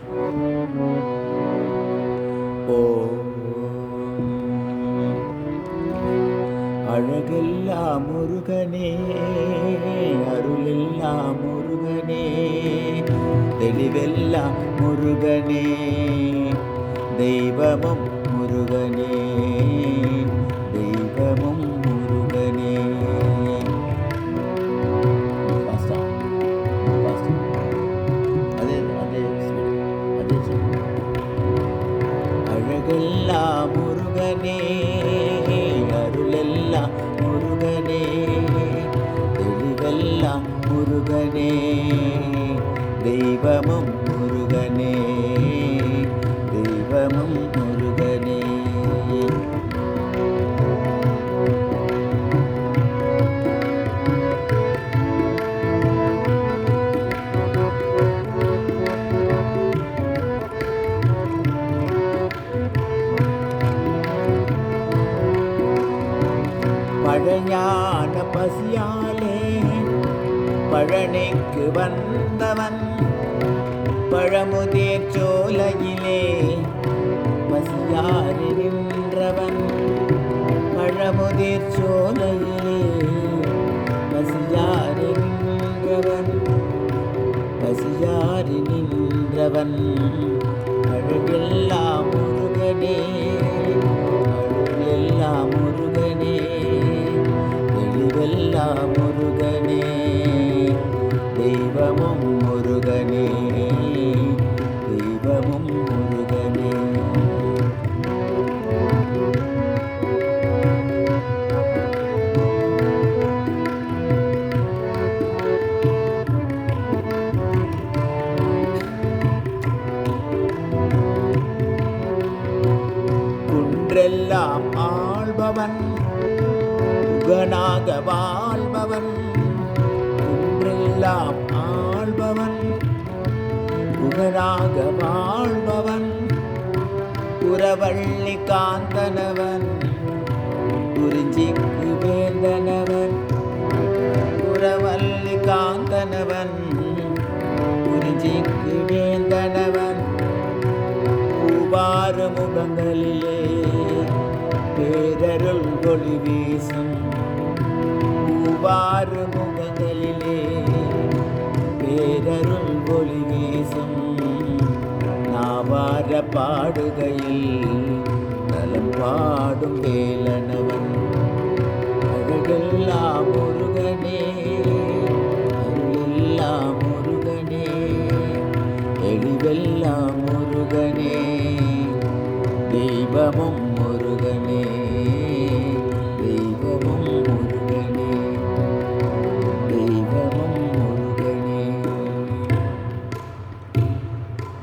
ஓ அழகெல்லாம் முருகனே, அருளெல்லாம் முருகனே, தெளிவெல்லாம் முருகனே, தெய்வமும் முருகனே, தெய்வமும் முருகனே. அழகெல்லாம் முருகனே, அருளெல்லாம் முருகனே, தெளிவெல்லாம் முருகனே, தெய்வமும் முருகனே, தெய்வமும் முருகனே. பழஞான பசியாலே பழனிக்கு வந்தவன், பழமுதிர் சோலையிலே பசியாரி நின்றவன், பழமுதிர் சோலையிலே பசியாரி நின்றவன், பசியாரி நின்றவன். அழகெல்லாம் முருகனே, அழகெல்லாம் முருகனே, தெளிவெல்லாம் முருகனே, தெய்வமும் முருகனே, தெய்வமும் முருகனே. குன்றெல்லாம் ஆள்பவன், குகனாக வாழ்பவன், குன்றெல்லாம் ஆள்பவன், குகனாக வாழ்பவன், புறவள்ளி காந்தனவன், குறிஞ்சிக்கு வேந்தனவன், புறவள்ளி காந்தனவன், குறிஞ்சிக்கு வேந்தனவன். பூவாறு முகங்களிலே பேரருள் ஒளி வீசும், பூவாறு முகங்களிலே பேரருள் ஒளி வீசும். நாவார பாடுகையில் நலம் பாடும் வேலனவன், அழகெல்லாம் முருகனே, அருளெல்லாம் முருகனே, தெளிவெல்லாம் முருகனே, தெய்வமும்